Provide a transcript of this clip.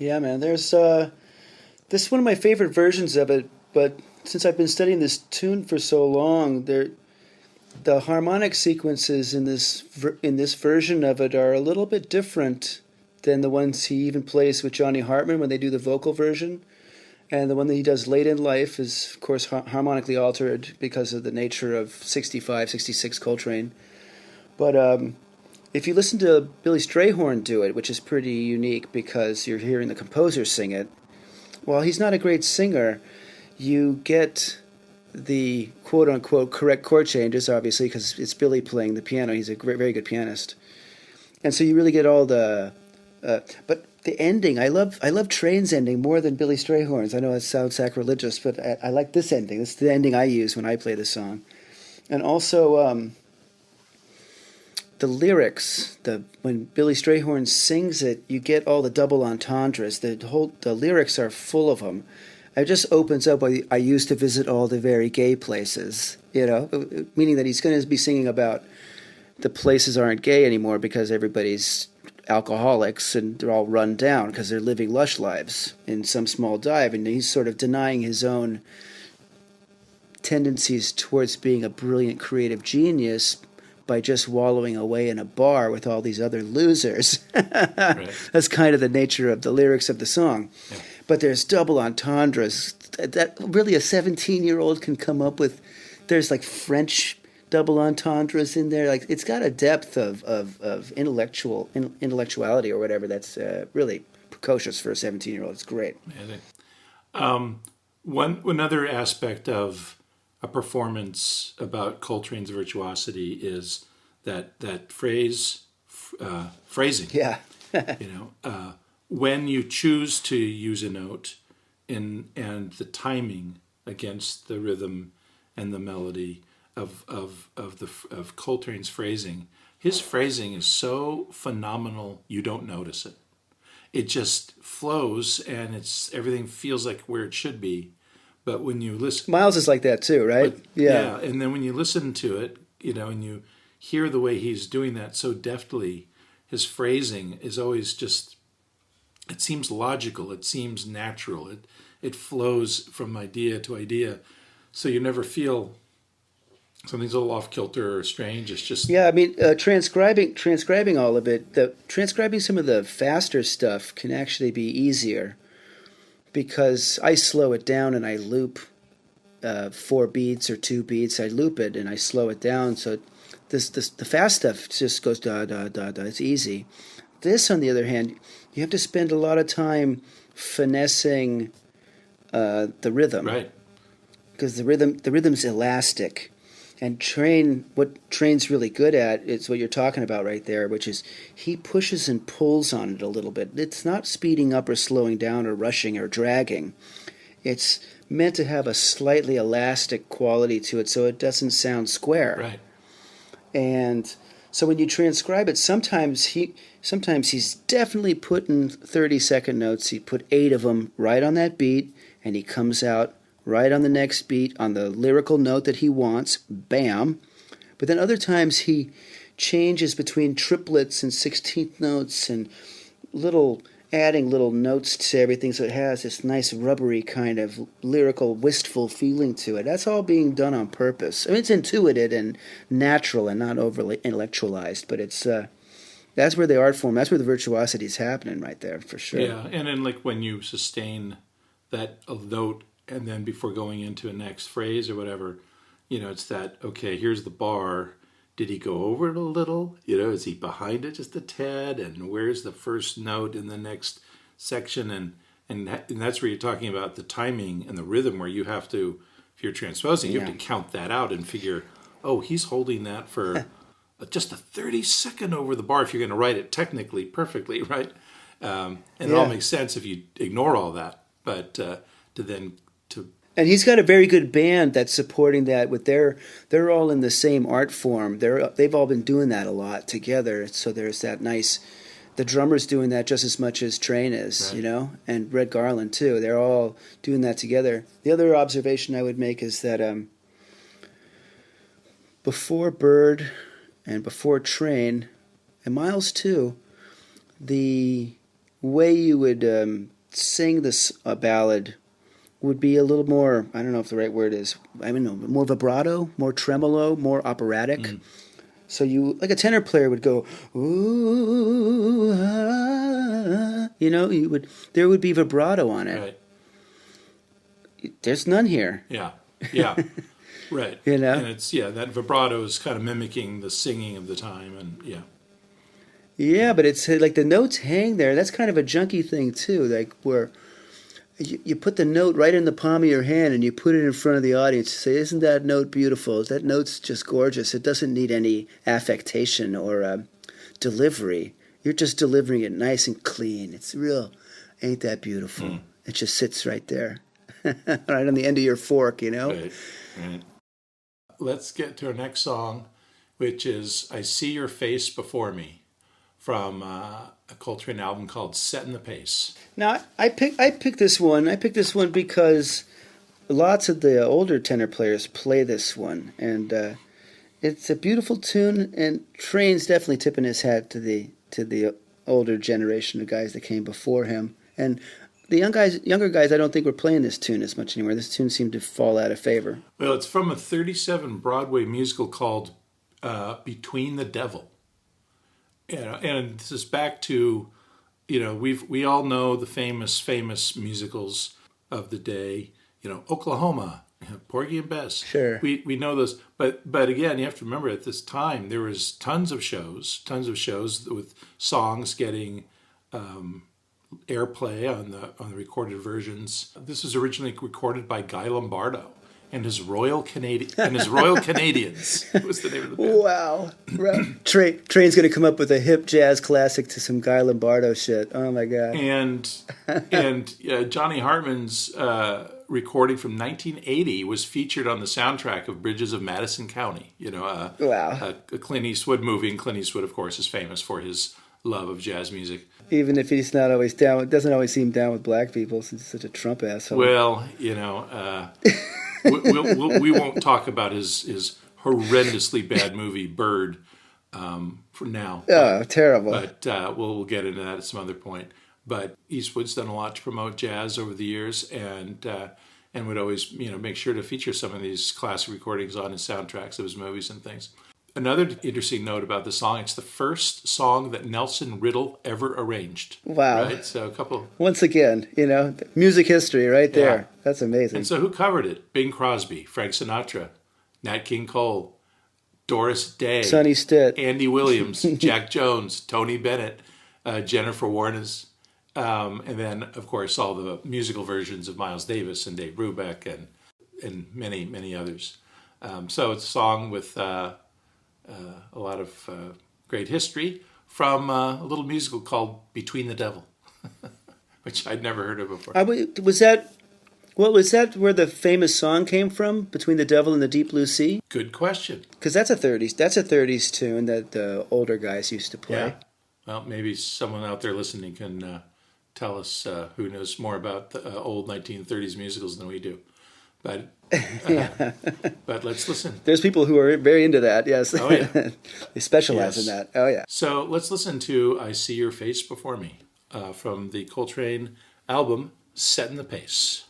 Yeah, man. There's this is one of my favorite versions of it, but since I've been studying this tune for so long, the harmonic sequences in this version of it are a little bit different than the ones he even plays with Johnny Hartman when they do the vocal version. And the one that he does late in life is, of course, harmonically altered because of the nature of 65, 66 Coltrane. But if you listen to Billy Strayhorn do it, which is pretty unique because you're hearing the composer sing it, while he's not a great singer, you get the quote unquote correct chord changes, obviously, because it's Billy playing the piano. He's a great, very good pianist. And so you really get all the. But the ending, I love Train's ending more than Billy Strayhorn's. I know it sounds sacrilegious, but I like this ending. This is the ending I use when I play the song. And also the lyrics, the when Billy Strayhorn sings it, you get all the double entendres. The lyrics are full of them. It just opens up. I used to visit all the very gay places, meaning that he's going to be singing about the places aren't gay anymore because everybody's alcoholics and they're all run down because they're living lush lives in some small dive, and he's sort of denying his own tendencies towards being a brilliant creative genius by just wallowing away in a bar with all these other losers. Right. That's kind of the nature of the lyrics of the song. Yeah. But there's double entendres that really a 17-year-old can come up with. There's like French double entendres in there. Like it's got a depth of intellectuality or whatever that's really precocious for a 17-year-old. It's great. Amazing. One other aspect of a performance about Coltrane's virtuosity is that phrasing. Yeah. When you choose to use a note and the timing against the rhythm and the melody of Coltrane's phrasing. His phrasing is so phenomenal you don't notice it. It just flows and everything feels like where it should be. But when you listen, Miles is like that too, right? yeah, and then when you listen to it, and you hear the way he's doing that so deftly, his phrasing is always just. It seems logical. It seems natural. It flows from idea to idea, so you never feel something's a little off kilter or strange. It's just Yeah, I mean, transcribing all of it. Transcribing some of the faster stuff can actually be easier because I slow it down and I loop 4 beats or 2 beats. I loop it and I slow it down. So the fast stuff just goes da da da da. It's easy. This, on the other hand, you have to spend a lot of time finessing the rhythm, right. because the rhythm's elastic. And what Train's really good at is what you're talking about right there, which is he pushes and pulls on it a little bit. It's not speeding up or slowing down or rushing or dragging. It's meant to have a slightly elastic quality to it so it doesn't sound square. Right. And so when you transcribe it, sometimes he's definitely putting 30-second notes. He put 8 of them right on that beat, and he comes out right on the next beat on the lyrical note that he wants, bam. But then other times he changes between triplets and 16th notes and adding little notes to everything, so it has this nice rubbery kind of lyrical, wistful feeling to it. That's all being done on purpose. I mean, it's intuitive and natural and not overly intellectualized, but it's that's where the art form, that's where the virtuosity is happening right there, for sure. Yeah, and then like when you sustain that note and then before going into a next phrase or whatever, it's that, okay, here's the bar. Did he go over it a little? Is he behind it just a tad? And where's the first note in the next section? And that's where you're talking about the timing and the rhythm, where you have to, if you're transposing, you have to count that out and figure, oh, he's holding that for just a 30-second over the bar if you're going to write it technically perfectly, right? And it all makes sense if you ignore all that. But and he's got a very good band that's supporting that. They're all in the same art form. They've all been doing that a lot together. So there's that nice. The drummer's doing that just as much as Train is, right. And Red Garland too. They're all doing that together. The other observation I would make is that before Bird and before Train, and Miles too, the way you would sing this ballad would be a little more, I don't know if the right word is, I don't know, more vibrato, more tremolo, more operatic. So you, like a tenor player would go, ooh, ah, there would be vibrato on it. Right. There's none here. Yeah. Yeah. Right. You know? And it's, that vibrato is kind of mimicking the singing of the time. And yeah. Yeah, but it's like the notes hang there. That's kind of a junky thing too, like where you put the note right in the palm of your hand and you put it in front of the audience. You say, "Isn't that note beautiful? That note's just gorgeous. It doesn't need any affectation or delivery. You're just delivering it nice and clean. It's real. Ain't that beautiful?" It just sits right there, right on the end of your fork, Right. Right. Let's get to our next song, which is "I See Your Face Before Me," from a Coltrane album called "Setting the Pace." Now, I picked this one. I picked this one because lots of the older tenor players play this one, and it's a beautiful tune. And Train's definitely tipping his hat to the older generation of guys that came before him. And the younger guys, I don't think were playing this tune as much anymore. This tune seemed to fall out of favor. Well, it's from a 1937 Broadway musical called "Between the Devil." And this is back to, we all know the famous musicals of the day, Oklahoma, Porgy and Bess. Sure. We know those, but again, you have to remember at this time there was tons of shows with songs getting airplay on the recorded versions. This was originally recorded by Guy Lombardo and his Royal Canadians was the name of the band. Wow. Train's going to come up with a hip jazz classic to some Guy Lombardo shit. Oh, my God. And Johnny Hartman's recording from 1980 was featured on the soundtrack of Bridges of Madison County. Wow. A Clint Eastwood movie. And Clint Eastwood, of course, is famous for his love of jazz music. Even if he's not always down, doesn't always seem down with black people since he's such a Trump asshole. Well, we won't talk about his horrendously bad movie Bird for now. Oh, terrible! But we'll get into that at some other point. But Eastwood's done a lot to promote jazz over the years, and would always make sure to feature some of these classic recordings on his soundtracks of his movies and things. Another interesting note about the song: it's the first song that Nelson Riddle ever arranged. Wow! Right, so once again, music history right there. Yeah. That's amazing. And so, who covered it? Bing Crosby, Frank Sinatra, Nat King Cole, Doris Day, Sonny Stitt, Andy Williams, Jack Jones, Tony Bennett, Jennifer Warnes, and then, of course, all the musical versions of Miles Davis and Dave Brubeck and many others. So it's a song with a lot of great history from a little musical called "Between the Devil," which I'd never heard of before. Was that where the famous song came from, "Between the Devil and the Deep Blue Sea"? Good question. Because that's a 30s tune that the older guys used to play. Yeah. Well, maybe someone out there listening can tell us who knows more about the old 1930s musicals than we do. But but let's listen. There's people who are very into that, yes. Oh, yeah. They specialize in that. Oh, yeah. So let's listen to "I See Your Face Before Me" from the Coltrane album, "Setting the Pace."